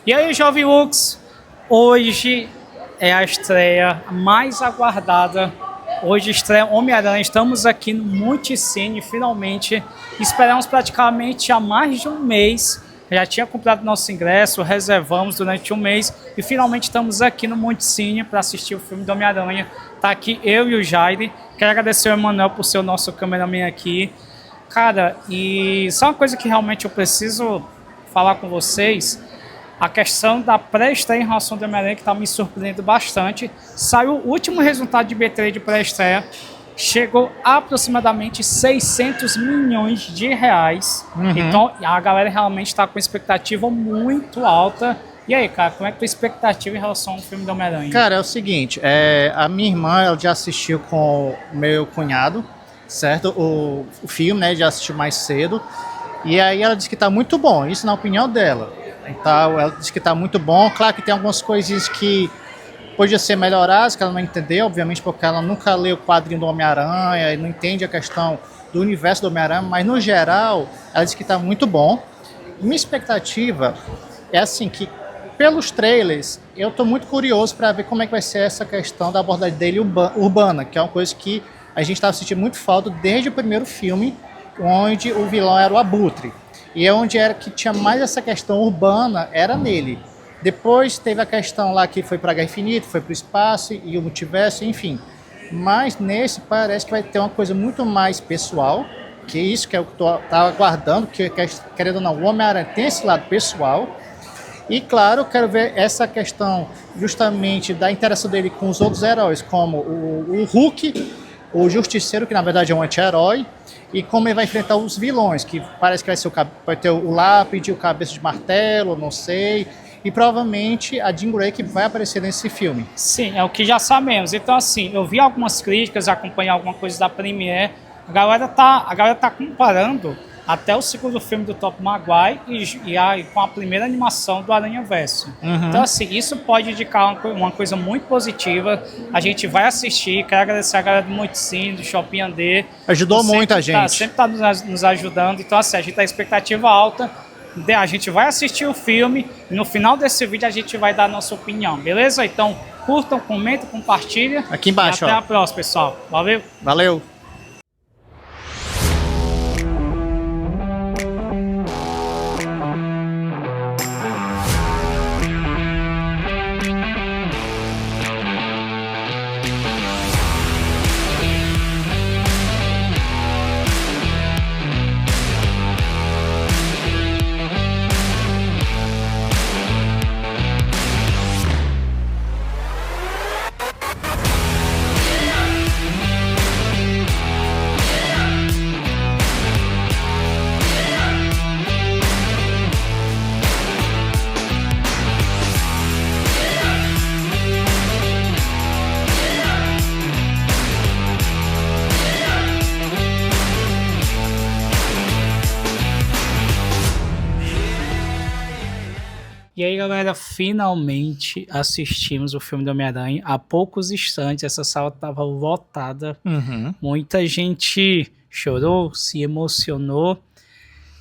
E aí, Jovem Lux, hoje é a estreia mais aguardada. Hoje estreia Homem-Aranha. Estamos aqui no Multicine, finalmente. Esperamos praticamente há mais de um mês. Já tinha comprado nosso ingresso, reservamos durante um mês e finalmente estamos aqui no Multicine para assistir o filme do Homem-Aranha. Tá aqui eu e o Jair. Quero agradecer ao Emanuel por ser o nosso cameraman aqui. Cara, e só uma coisa que realmente eu preciso falar com vocês. A questão da pré-estreia em relação ao Homem-Aranha que está me surpreendendo bastante. Saiu o último resultado de B3 de pré-estreia. Chegou a aproximadamente 600 milhões de reais. Então a galera realmente está com expectativa muito alta. E aí, cara, como é que a tua expectativa em relação ao filme do Homem-Aranha? Cara, é o seguinte, a minha irmã ela já assistiu com o meu cunhado, certo? O filme, né? Já assistiu mais cedo. E aí ela disse que tá muito bom, isso na opinião dela. Então, ela disse que tá muito bom. Claro que tem algumas coisinhas que podiam ser melhoradas, que ela não entendeu, obviamente, porque ela nunca leu o quadrinho do Homem-Aranha e não entende a questão do universo do Homem-Aranha, mas no geral, ela disse que tá muito bom. Minha expectativa é assim, que pelos trailers, eu tô muito curioso para ver como é que vai ser essa questão da abordagem dele urbana, que é uma coisa que a gente estava sentindo muito falta desde o primeiro filme, onde o vilão era o Abutre. E é onde era que tinha mais essa questão urbana, era nele. Depois teve a questão lá que foi para a Guerra Infinita, foi para o espaço e o multiverso, enfim. Mas nesse parece que vai ter uma coisa muito mais pessoal, que é isso que eu estava aguardando, que querendo ou não, o Homem-Aranha tem esse lado pessoal. E claro, eu quero ver essa questão justamente da interação dele com os outros heróis, como o Hulk, o Justiceiro, que na verdade é um anti-herói, e como ele vai enfrentar os vilões, que parece que vai ter o Lápide, o Cabeça de Martelo, não sei, e provavelmente a Jean Grey que vai aparecer nesse filme. Sim, é o que já sabemos. Então, assim, eu vi algumas críticas, acompanhei alguma coisa da Premiere, a galera tá comparando até o segundo filme do Tobey Maguire e com a primeira animação do Aranhaverso. Então, assim, isso pode indicar uma coisa muito positiva. A gente vai assistir. Quero agradecer a galera do Multicine, do Shopping Andê. Ajudou muito a gente. Sempre tá nos ajudando. Então, assim, a gente tá expectativa alta. A gente vai assistir o filme e no final desse vídeo a gente vai dar a nossa opinião, beleza? Então, curtam, comentem, compartilhem. Aqui embaixo, e até a próxima, pessoal. Valeu! Valeu! E aí, galera, finalmente assistimos o filme do Homem-Aranha. Há poucos instantes, essa sala estava lotada. Muita gente chorou, se emocionou.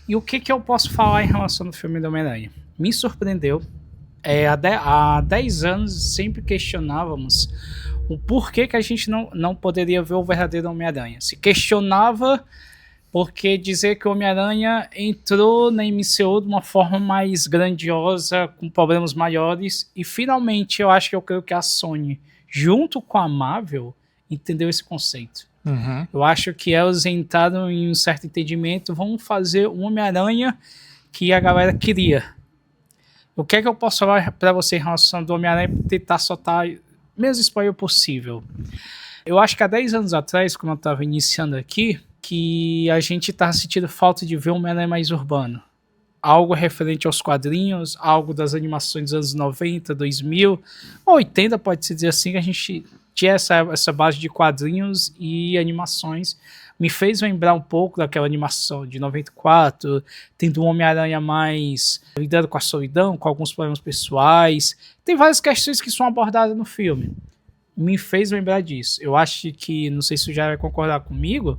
E o que eu posso falar em relação ao filme do Homem-Aranha? Me surpreendeu. Há 10 anos sempre questionávamos o porquê que a gente não poderia ver o verdadeiro Homem-Aranha. Se questionava porque dizer que o Homem-Aranha entrou na MCU de uma forma mais grandiosa, com problemas maiores, e finalmente eu creio que a Sony, junto com a Marvel, entendeu esse conceito. Eu acho que elas entraram em um certo entendimento, vamos fazer um Homem-Aranha que a galera queria. O que é que eu posso falar para você em relação do Homem-Aranha para tentar soltar o menos spoiler possível? Eu acho que há 10 anos atrás, quando eu estava iniciando aqui, que a gente tá sentindo falta de ver um Homem-Aranha mais urbano. Algo referente aos quadrinhos, algo das animações dos anos 90, 2000, 80, pode-se dizer assim, que a gente tinha essa base de quadrinhos e animações. Me fez lembrar um pouco daquela animação de 94, tendo um Homem-Aranha mais lidando com a solidão, com alguns problemas pessoais. Tem várias questões que são abordadas no filme. me fez lembrar disso. Eu acho que, não sei se você já vai concordar comigo,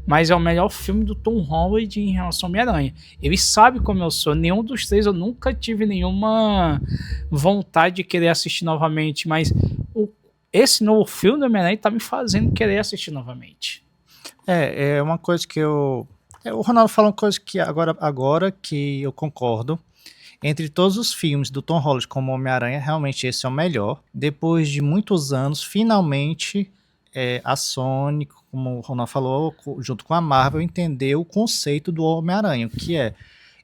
mas é o melhor filme do Tom Holland em relação ao Homem-Aranha. Ele sabe como eu sou, nenhum dos três eu nunca tive nenhuma vontade de querer assistir novamente, mas esse novo filme do Homem-Aranha tá me fazendo querer assistir novamente. É uma coisa que o Ronaldo falou uma coisa que agora que eu concordo. Entre todos os filmes do Tom Holland como Homem-Aranha, realmente esse é o melhor. Depois de muitos anos, finalmente a Sony, como o Ronaldo falou, junto com a Marvel, entendeu o conceito do Homem-Aranha, que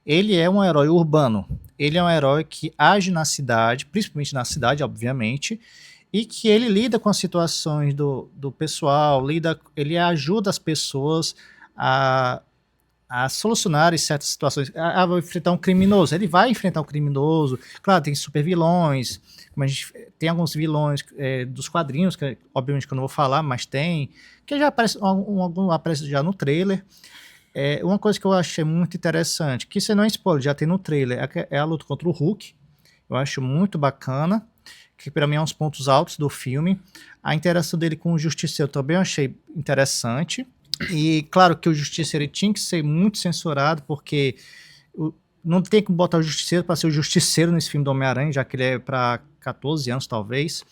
ele é um herói urbano. Ele é um herói que age na cidade, principalmente na cidade, obviamente, e que ele lida com as situações do pessoal, ele ajuda as pessoas a solucionar certas situações, a enfrentar um criminoso. Ele vai enfrentar um criminoso. Claro, tem super vilões, como a gente tem alguns vilões dos quadrinhos, que obviamente que eu não vou falar, mas tem, que já aparece, algum aparece já no trailer. Uma coisa que eu achei muito interessante, que isso não é spoiler, já tem no trailer, é a luta contra o Hulk. Eu acho muito bacana, que para mim é um dos pontos altos do filme. A interação dele com o Justiceiro também eu achei interessante. E claro que o Justiceiro tinha que ser muito censurado, porque não tem como botar o Justiceiro para ser o Justiceiro nesse filme do Homem-Aranha, já que ele é para 14 anos talvez.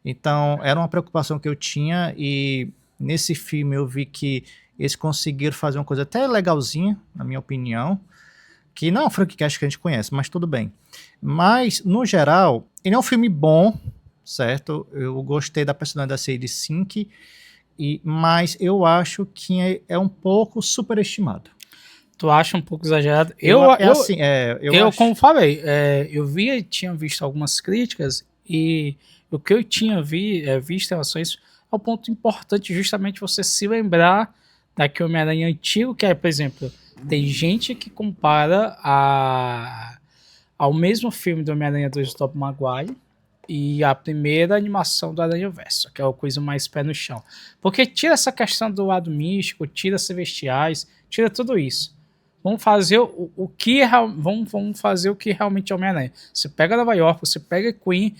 Então era uma preocupação que eu tinha, e nesse filme eu vi que eles conseguiram fazer uma coisa até legalzinha, na minha opinião, que não é um Frankcast que a gente conhece, mas tudo bem. Mas, no geral, ele é um filme bom, certo? Eu gostei da personagem da Sadie Sink, mas eu acho que é um pouco superestimado. Tu acha um pouco exagerado? Como falei, tinha visto algumas críticas, e o que eu tinha visto em relação a isso é um ponto importante, justamente você se lembrar daquele Homem-Aranha antigo, que é, por exemplo, tem gente que compara ao mesmo filme do Homem-Aranha 2 do Tobey Maguire e a primeira animação do Aranhaverso, que é a coisa mais pé no chão. Porque tira essa questão do lado místico, tira celestiais, tira tudo isso. Vamos fazer vamos fazer o que realmente é Homem-Aranha. Você pega Nova York, você pega Queen,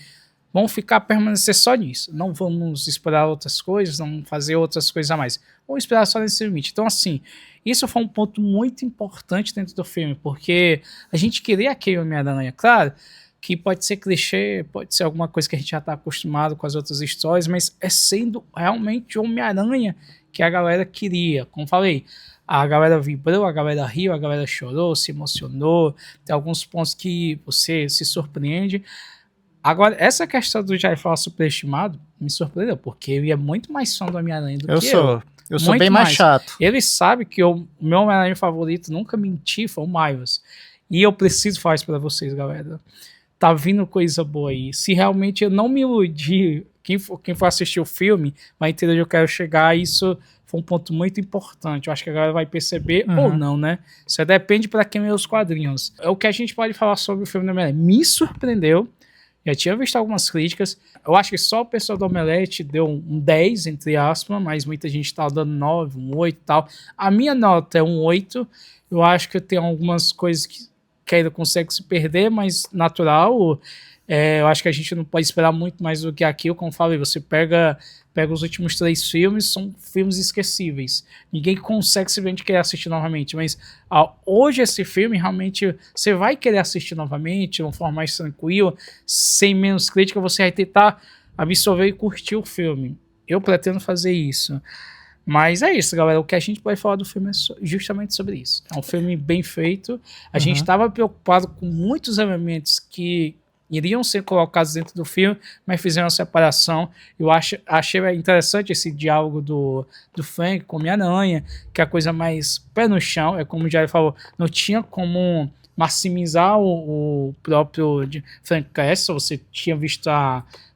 vamos permanecer só nisso. Não vamos explorar outras coisas, não fazer outras coisas a mais. Vamos esperar só nesse limite. Então, assim, isso foi um ponto muito importante dentro do filme, porque a gente queria aquele Homem-Aranha, claro, que pode ser clichê, pode ser alguma coisa que a gente já está acostumado com as outras histórias, mas é sendo realmente o Homem-Aranha que a galera queria. Como falei, a galera vibrou, a galera riu, a galera chorou, se emocionou, tem alguns pontos que você se surpreende. Agora, essa questão do Jair falar superestimado me surpreendeu, porque ele é muito mais fã do Homem-Aranha do que eu. Eu sou bem mais chato. Ele sabe que o meu Homem-Aranha favorito, nunca menti, foi o Miles. E eu preciso falar isso pra vocês, galera. Tá vindo coisa boa aí. Se realmente eu não me iludir, quem for assistir o filme vai entender onde eu quero chegar. Isso foi um ponto muito importante. Eu acho que a galera vai perceber ou não, né? Isso depende pra quem lê os quadrinhos. É o que a gente pode falar sobre o filme do Homem-Aranha. Me surpreendeu. Já tinha visto algumas críticas. Eu acho que só o pessoal do Omelete deu um 10, entre aspas, mas muita gente tá dando 9, um 8 e tal. A minha nota é um 8. Eu acho que tem algumas coisas que ainda consegue se perder, mas natural. Eu acho que a gente não pode esperar muito mais do que aquilo. Como falei, você pega os últimos 3 filmes, são filmes esquecíveis. Ninguém consegue simplesmente querer assistir novamente, mas hoje esse filme realmente você vai querer assistir novamente, de uma forma mais tranquila, sem menos crítica, você vai tentar absorver e curtir o filme. Eu pretendo fazer isso. Mas é isso, galera. O que a gente pode falar do filme é justamente sobre isso. É um filme bem feito. A gente estava preocupado com muitos elementos que iriam ser colocados dentro do filme, mas fizeram uma separação. Eu achei interessante esse diálogo do Frank com Homem-Aranha, que é a coisa mais pé no chão. É como o Jair falou, não tinha como maximizar o próprio Frank Castle. Você tinha visto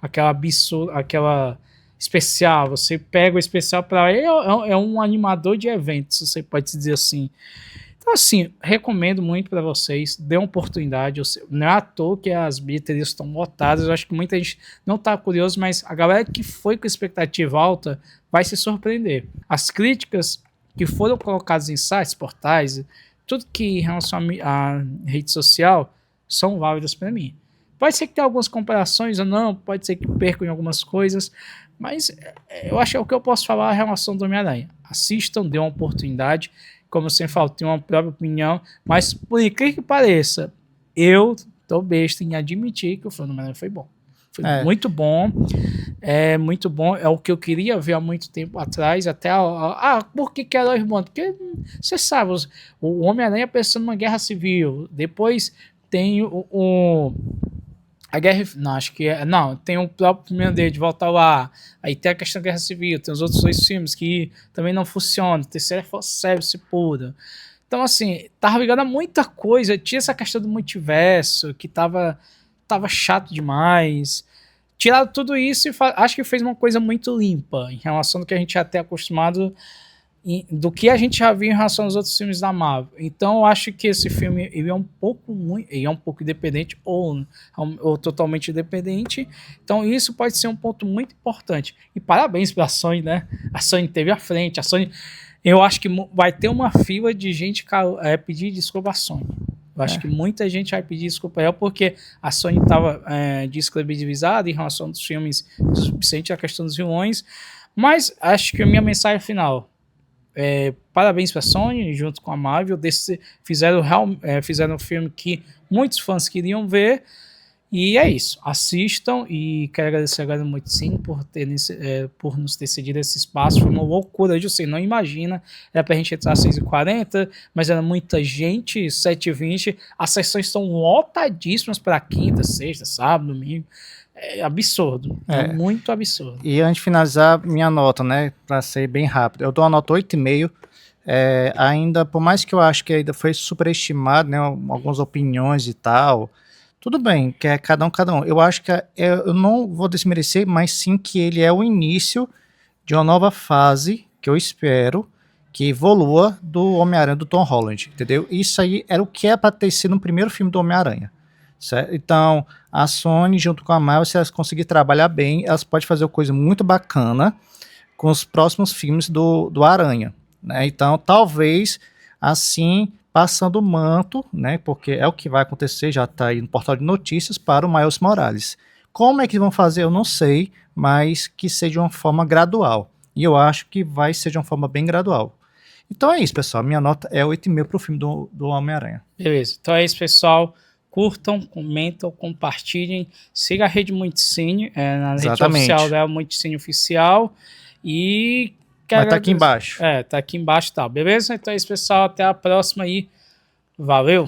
aquela especial, você pega o especial para ele, é um animador de eventos, você pode dizer assim. Então, assim, recomendo muito para vocês, dê uma oportunidade. Não é à toa que as bilheterias estão lotadas. Eu acho que muita gente não está curioso, mas a galera que foi com expectativa alta vai se surpreender. As críticas que foram colocadas em sites, portais, tudo que em relação à rede social são válidas para mim. Pode ser que tenha algumas comparações ou não, pode ser que percam em algumas coisas, Mas eu acho que é o que eu posso falar em relação do Homem-Aranha. Assistam, dê uma oportunidade. Como eu sempre falo, tenho uma própria opinião. Mas, por incrível que pareça, eu tô besta em admitir que o filme do Homem-Aranha foi bom. Foi muito bom. É muito bom. É o que eu queria ver há muito tempo atrás. Até por que era o irmão? Porque você sabe, o Homem-Aranha pensando numa guerra civil. Depois tem a guerra. Não, acho que é. Não, tem o próprio primeiro dele de voltar lá. Aí tem a questão da guerra civil. Tem os outros 2 filmes que também não funcionam. O terceiro é service pura. Então, assim, tava ligado a muita coisa. Tinha essa questão do multiverso que tava chato demais. Tiraram tudo isso e acho que fez uma coisa muito limpa em relação ao que a gente já tem acostumado, do que a gente já viu em relação aos outros filmes da Marvel. Então eu acho que esse filme ele é um pouco independente ou totalmente independente. Então isso pode ser um ponto muito importante. E parabéns para a Sony, né? A Sony teve à frente. A Sony, eu acho que vai ter uma fila de gente pedir desculpa à Sony. Eu acho que muita gente vai pedir desculpa a ela porque a Sony estava descredibilizada em relação aos filmes, principalmente a questão dos vilões. Mas acho que a minha mensagem final parabéns para a Sony, junto com a Marvel, fizeram um filme que muitos fãs queriam ver. E é isso, assistam e quero agradecer agora muito sim por nos ter cedido esse espaço. Foi uma loucura, eu sei, não imagina, era pra gente entrar às 6h40, mas era muita gente, 7h20, as sessões estão lotadíssimas para quinta, sexta, sábado, domingo, é absurdo, é muito absurdo. E antes de finalizar, minha nota, né, para ser bem rápido, eu dou uma nota 8,5, ainda, por mais que eu acho que ainda foi superestimado, né, algumas opiniões e tal, tudo bem, que é cada um. Eu acho que eu não vou desmerecer, mas sim que ele é o início de uma nova fase, que eu espero que evolua do Homem-Aranha do Tom Holland, entendeu? Isso aí era o que é para ter sido no primeiro filme do Homem-Aranha, certo? Então, a Sony, junto com a Marvel, se elas conseguirem trabalhar bem, elas podem fazer uma coisa muito bacana com os próximos filmes do Aranha, né? Então, talvez, assim, passando o manto, né, porque é o que vai acontecer, já está aí no portal de notícias, para o Miles Morales. Como é que vão fazer, eu não sei, mas que seja de uma forma gradual. E eu acho que vai ser de uma forma bem gradual. Então é isso, pessoal. Minha nota é 8,5 para o filme do Homem-Aranha. Beleza. Então é isso, pessoal. Curtam, comentam, compartilhem. Siga a Rede Multicine, na rede oficial da Multicine Oficial. E vai estar aqui embaixo. Tá aqui embaixo, tá. Beleza? Então é isso, pessoal. Até a próxima aí. Valeu!